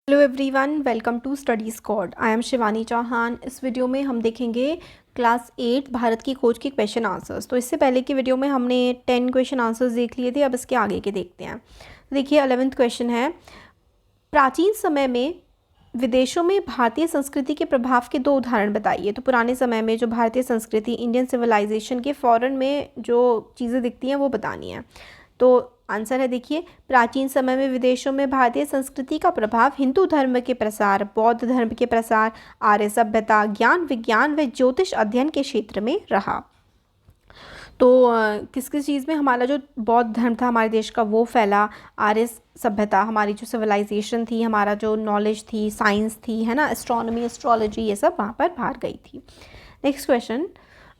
Hello everyone, welcome to study squad. I am Shivani Chauhan. इस video में हम देखेंगे क्लास 8 भारत की खोज के क्वेश्चन आंसर्स। तो इससे पहले की वीडियो में हमने 10 क्वेश्चन आंसर्स देख लिए थे, अब इसके आगे के देखते हैं। देखिए 11th क्वेश्चन है, प्राचीन समय में विदेशों में भारतीय संस्कृति के प्रभाव के 2 उदाहरण बताइए। तो पुराने समय में जो भारतीय संस्कृति, इंडियन सिविलाइजेशन के फॉरेन में जो चीज़ें दिखती हैं वो बतानी है। तो आंसर है, देखिए, प्राचीन समय में विदेशों में भारतीय संस्कृति का प्रभाव हिंदू धर्म के प्रसार, बौद्ध धर्म के प्रसार, आर्य सभ्यता, ज्ञान विज्ञान व ज्योतिष अध्ययन के क्षेत्र में रहा। तो किस किस चीज़ में हमारा जो बौद्ध धर्म था हमारे देश का वो फैला, आर्य सभ्यता, हमारी जो सिविलाइजेशन थी, हमारा जो नॉलेज थी, साइंस थी, है ना, एस्ट्रोनॉमी, एस्ट्रोलॉजी, ये सब वहाँ पर बाहर गई थी। नेक्स्ट क्वेश्चन,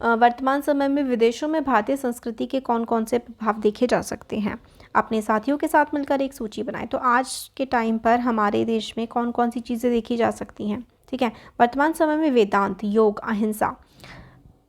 वर्तमान समय में विदेशों में भारतीय संस्कृति के कौन कौन से प्रभाव देखे जा सकते हैं। अपने साथियों के साथ मिलकर एक सूची बनाएं। तो आज के टाइम पर हमारे देश में कौन कौन सी चीज़ें देखी जा सकती हैं, ठीक है। वर्तमान समय में वेदांत, योग, अहिंसा,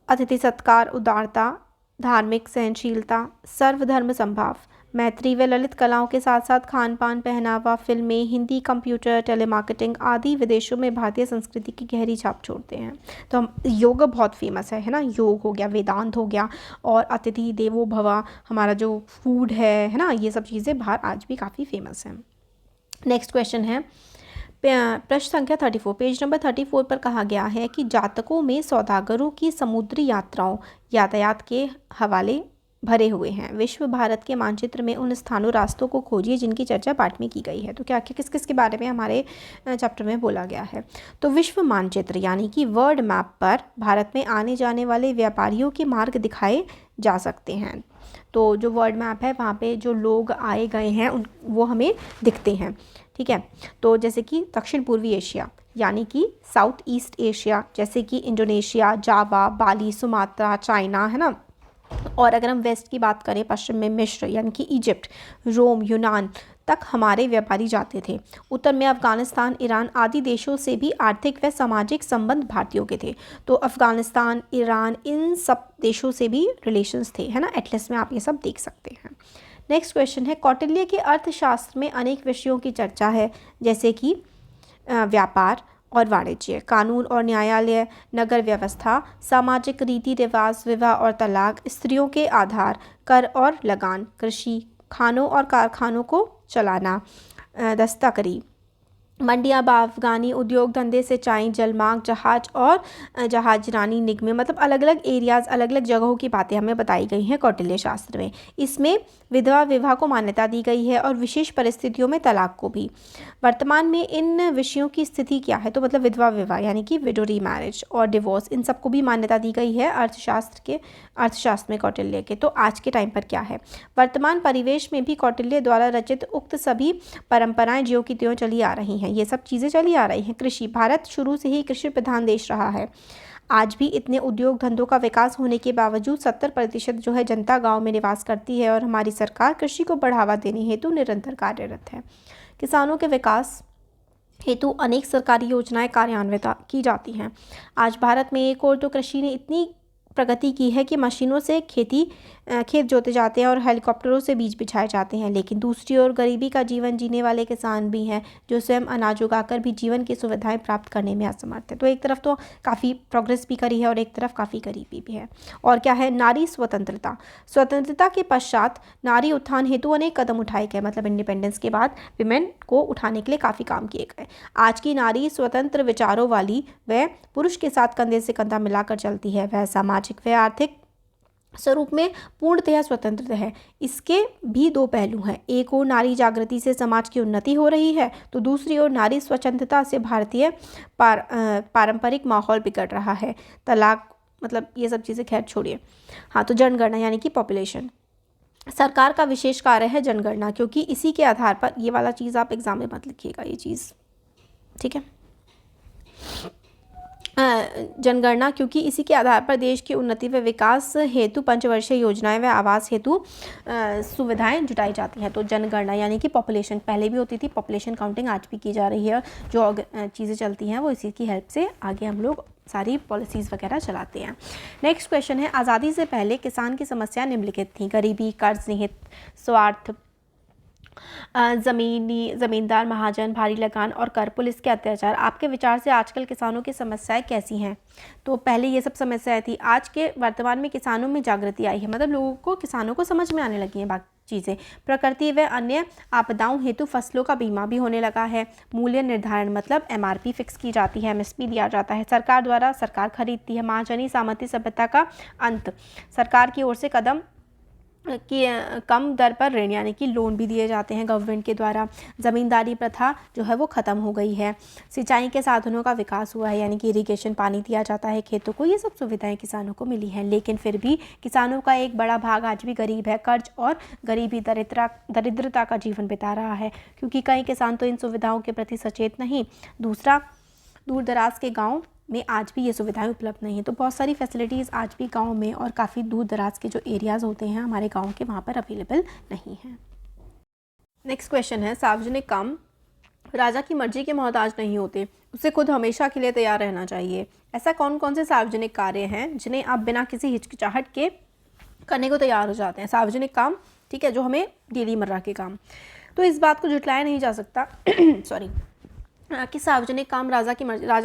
अतिथि सत्कार, उदारता, धार्मिक सहनशीलता, सर्वधर्म संभाव, मैत्री व ललित कलाओं के साथ साथ खान पान, पहनावा, फिल्में, हिंदी, कंप्यूटर, टेलीमार्केटिंग आदि विदेशों में भारतीय संस्कृति की गहरी छाप छोड़ते हैं। तो हम योग बहुत फेमस है ना, योग हो गया, वेदांत हो गया, और अतिथि देवो भव, हमारा जो फूड है ना, ये सब चीज़ें बाहर आज भी काफ़ी फेमस हैं। नेक्स्ट क्वेश्चन है, प्रश्न संख्या 34, पेज नंबर 34 पर कहा गया है कि जातकों में सौदागरों की समुद्री यात्राओं, यातायात के हवाले भरे हुए हैं। विश्व भारत के मानचित्र में उन स्थानों, रास्तों को खोजिए जिनकी चर्चा पाठ में की गई है। तो क्या क्या किस किस के बारे में हमारे चैप्टर में बोला गया है। तो विश्व मानचित्र यानी कि वर्ल्ड मैप पर भारत में आने जाने वाले व्यापारियों के मार्ग दिखाए जा सकते हैं। तो जो वर्ल्ड मैप है वहाँ पे जो लोग आए गए हैं वो हमें दिखते हैं, ठीक है। तो जैसे कि दक्षिण पूर्वी एशिया यानी कि साउथ ईस्ट एशिया, जैसे कि इंडोनेशिया, जावा, बाली, सुमात्रा, चाइना, है ना। और अगर हम वेस्ट की बात करें, पश्चिम में मिस्र यानी कि इजिप्ट, रोम, यूनान तक हमारे व्यापारी जाते थे। उत्तर में अफगानिस्तान, ईरान आदि देशों से भी आर्थिक व सामाजिक संबंध भारतीयों के थे। तो अफगानिस्तान, ईरान, इन सब देशों से भी रिलेशंस थे, है ना। एटलस में आप ये सब देख सकते हैं। नेक्स्ट क्वेश्चन है, कौटिल्य के अर्थशास्त्र में अनेक विषयों की चर्चा है, जैसे कि व्यापार और वाणिज्य, कानून और न्यायालय, नगर व्यवस्था, सामाजिक रीति रिवाज, विवाह और तलाक, स्त्रियों के आधार, कर और लगान, कृषि, खानों और कारखानों को चलाना, दस्तकारी, मंडियाँ, बागवानी, उद्योग धंधे, सिंचाई, जलमार्ग, जहाज और जहाजरानी निगमें, मतलब अलग अलग एरियाज़, अलग अलग जगहों की बातें हमें बताई गई हैं कौटिल्य शास्त्र में। इसमें विधवा विवाह को मान्यता दी गई है और विशेष परिस्थितियों में तलाक को भी। वर्तमान में इन विषयों की स्थिति क्या है। तो मतलब विधवा विवाह यानी कि विडो रीमैरिज और डिवोर्स, इन सबको भी मान्यता दी गई है अर्थशास्त्र में कौटिल्य के। तो आज के टाइम पर क्या है, वर्तमान परिवेश में भी कौटिल्य द्वारा रचित उक्त सभी परंपराएं ज्यों की त्यों चली आ रही हैं, ये सब चीज़ें चली आ रही हैं। कृषि, भारत शुरू से ही कृषि प्रधान देश रहा है। आज भी इतने उद्योग धंधों का विकास होने के बावजूद 70% जो है जनता गांव में निवास करती है और हमारी सरकार कृषि को बढ़ावा देने हेतु निरंतर कार्यरत है। किसानों के विकास हेतु अनेक सरकारी योजनाएं कार्यान्वित की जाती हैं। आज भारत में एक और तो कृषि ने इतनी प्रगति की है कि मशीनों से खेत जोते जाते हैं और हेलीकॉप्टरों से बीज बिछाए जाते हैं, लेकिन दूसरी ओर गरीबी का जीवन जीने वाले किसान भी हैं जो स्वयं अनाज उगाकर भी जीवन की सुविधाएं प्राप्त करने में असमर्थ है। तो एक तरफ तो काफ़ी प्रोग्रेस भी करी है और एक तरफ काफ़ी गरीबी भी है। और क्या है, नारी स्वतंत्रता के पश्चात नारी उत्थान हेतु अनेक कदम उठाए गए, मतलब इंडिपेंडेंस के बाद विमेन को उठाने के लिए काफ़ी काम किए गए। आज की नारी स्वतंत्र विचारों वाली व पुरुष के साथ कंधे से कंधा मिलाकर चलती है। वह सामाजिक व आर्थिक स्वरूप में पूर्णतः स्वतंत्र है। इसके भी 2 पहलू हैं, एक ओर नारी जागृति से समाज की उन्नति हो रही है, तो दूसरी ओर नारी स्वतंत्रता से भारतीय पारंपरिक माहौल बिगड़ रहा है। तलाक, मतलब ये सब चीज़ें खैर छोड़िए। हाँ, तो जनगणना यानी कि पॉपुलेशन, सरकार का विशेष कार्य है जनगणना, क्योंकि इसी के आधार पर, ये वाला चीज़ आप एग्जाम में मत लिखिएगा ये चीज़, ठीक है। जनगणना, क्योंकि इसी के आधार पर देश की उन्नति व विकास हेतु पंचवर्षीय योजनाएं व आवास हेतु सुविधाएं जुटाई जाती हैं। तो जनगणना यानी कि पॉपुलेशन, पहले भी होती थी, पॉपुलेशन काउंटिंग आज भी की जा रही है। जो चीज़ें चलती हैं वो इसी की हेल्प से आगे हम लोग सारी पॉलिसीज़ वगैरह चलाते हैं। नेक्स्ट क्वेश्चन है, आज़ादी से पहले किसान की समस्या निम्नलिखित थी। गरीबी, कर्ज, निहित स्वार्थ, ज़मींदार महाजन, भारी लगान और कर, पुलिस के अत्याचार। आपके विचार से आजकल किसानों की समस्याएं कैसी हैं? तो पहले ये सब समस्याएं थी, आज के वर्तमान में किसानों में जागृति आई है, मतलब लोगों को, किसानों को समझ में आने लगी हैं बाकी चीज़ें। प्रकृति व अन्य आपदाओं हेतु फसलों का बीमा भी होने लगा है। मूल्य निर्धारण मतलब MRP फिक्स की जाती है, MSP दिया जाता है। सरकार द्वारा सरकार खरीदती है। महाजनी सामंती सभ्यता का अंत, सरकार की ओर से कदम कि कम दर पर ऋण यानी कि लोन भी दिए जाते हैं गवर्नमेंट के द्वारा। ज़मींदारी प्रथा जो है वो ख़त्म हो गई है। सिंचाई के साधनों का विकास हुआ है, यानी कि इरिगेशन, पानी दिया जाता है खेतों को। ये सब सुविधाएं किसानों को मिली हैं, लेकिन फिर भी किसानों का एक बड़ा भाग आज भी गरीब है। कर्ज और गरीबी, दरिद्रता का जीवन बिता रहा है, क्योंकि कई किसान तो इन सुविधाओं के प्रति सचेत नहीं। दूसरा, दूर दराज के गाँव में आज भी ये सुविधाएं उपलब्ध नहीं है। तो बहुत सारी फैसिलिटीज़ आज भी गांव में और काफ़ी दूर दराज के जो एरियाज़ होते हैं हमारे गांव के, वहाँ पर अवेलेबल नहीं है। नेक्स्ट क्वेश्चन है, सार्वजनिक काम राजा की मर्जी के मोहताज नहीं होते, उसे खुद हमेशा के लिए तैयार रहना चाहिए। ऐसा कौन कौन से सार्वजनिक कार्य हैं जिन्हें आप बिना किसी हिचकिचाहट के करने को तैयार हो जाते हैं? सार्वजनिक काम, ठीक है, जो हमें डेली मर्रा के काम। तो इस बात को झुटलाया नहीं जा सकता सॉरी, कि सार्वजनिक काम राजा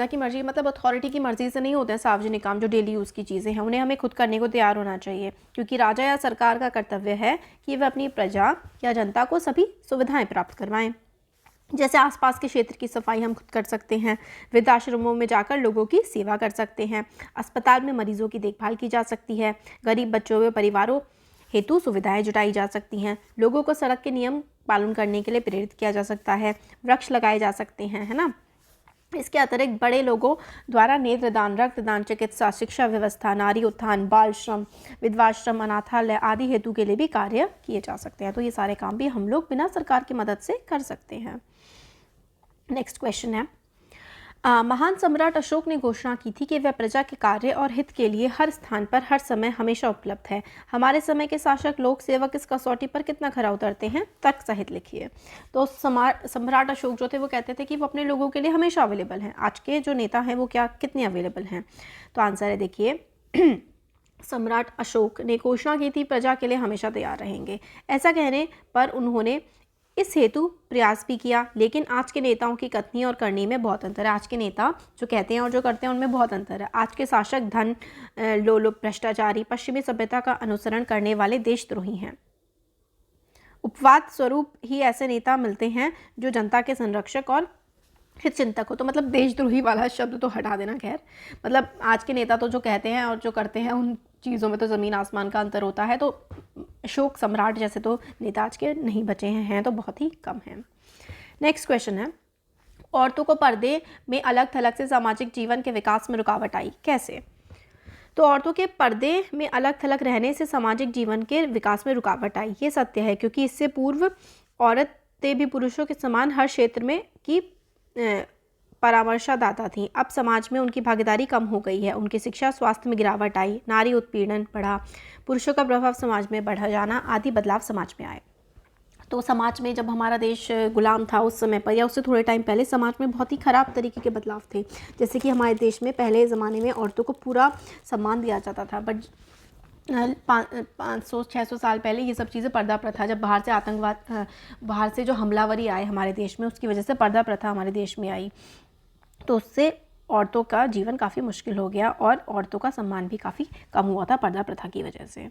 की मर्जी मतलब अथॉरिटी की मर्ज़ी से नहीं होते हैं। सार्वजनिक काम जो डेली यूज़ की चीज़ें हैं उन्हें हमें खुद करने को तैयार होना चाहिए, क्योंकि राजा या सरकार का कर्तव्य है कि वह अपनी प्रजा या जनता को सभी सुविधाएं प्राप्त करवाएं। जैसे आसपास के क्षेत्र की सफाई हम खुद कर सकते हैं, वृद्धाश्रमों में जाकर लोगों की सेवा कर सकते हैं, अस्पताल में मरीजों की देखभाल की जा सकती है, गरीब बच्चों व परिवारों हेतु सुविधाएं जुटाई जा सकती हैं, लोगों को सड़क के नियम पालन करने के लिए प्रेरित किया जा सकता है, वृक्ष लगाए जा सकते हैं, है ना। इसके अतिरिक्त बड़े लोगों द्वारा नेत्रदान, रक्तदान, चिकित्सा, शिक्षा व्यवस्था, नारी उत्थान, बाल श्रम, विधवाश्रम, अनाथालय आदि हेतु के लिए भी कार्य किए जा सकते हैं। तो ये सारे काम भी हम लोग बिना सरकार की मदद से कर सकते हैं। नेक्स्ट क्वेश्चन है, महान सम्राट अशोक ने घोषणा की थी कि वह प्रजा के कार्य और हित के लिए हर स्थान पर हर समय हमेशा उपलब्ध है। हमारे समय के शासक लोक सेवक इस कसौटी पर कितना खरा उतरते हैं? तर्क सहित लिखिए। तो सम्राट अशोक जो थे वो कहते थे कि वो अपने लोगों के लिए हमेशा अवेलेबल हैं। आज के जो नेता हैं वो क्या कितने अवेलेबल हैं? तो आंसर है, देखिए सम्राट अशोक ने घोषणा की थी प्रजा के लिए हमेशा तैयार रहेंगे। ऐसा कहने पर उन्होंने इस हेतु प्रयास भी किया, लेकिन आज के नेताओं की कथनी और करनी में बहुत अंतर है। आज के नेता जो कहते हैं और जो करते हैं उनमें बहुत अंतर है। आज के शासक धन लोलुप, भ्रष्टाचारी, पश्चिमी सभ्यता का अनुसरण करने वाले देशद्रोही हैं। उपवाद स्वरूप ही ऐसे नेता मिलते हैं जो जनता के संरक्षक और हित चिंतक हो। तो मतलब देशद्रोही वाला शब्द तो हटा देना। खैर, मतलब आज के नेता तो जो कहते हैं और जो करते हैं उन चीज़ों में तो ज़मीन आसमान का अंतर होता है। तो अशोक सम्राट जैसे तो नेता आज के नहीं बचे हैं तो बहुत ही कम हैं। नेक्स्ट क्वेश्चन है, औरतों को पर्दे में अलग थलग से सामाजिक जीवन के विकास में रुकावट आई, कैसे? तो औरतों के पर्दे में अलग थलग रहने से सामाजिक जीवन के विकास में रुकावट आई, ये सत्य है, क्योंकि इससे पूर्व औरतें भी पुरुषों के समान हर क्षेत्र में की परामर्शदाता थीं। अब समाज में उनकी भागीदारी कम हो गई है। उनकी शिक्षा, स्वास्थ्य में गिरावट आई, नारी उत्पीड़न बढ़ा, पुरुषों का प्रभाव समाज में बढ़ जाना आदि बदलाव समाज में आए। तो समाज में जब हमारा देश गुलाम था उस समय पर या उससे थोड़े टाइम पहले समाज में बहुत ही ख़राब तरीके के बदलाव थे। जैसे कि हमारे देश में पहले ज़माने में औरतों को पूरा सम्मान दिया जाता था, बट 500-600 साल पहले ये सब चीज़ें पर्दा प्रथा, जब बाहर से आतंकवाद, बाहर से जो हमलावरी आए हमारे देश में, उसकी वजह से पर्दा प्रथा हमारे देश में आई, तो उससे औरतों का जीवन काफ़ी मुश्किल हो गया और औरतों का सम्मान भी काफ़ी कम हुआ था पर्दा प्रथा की वजह से।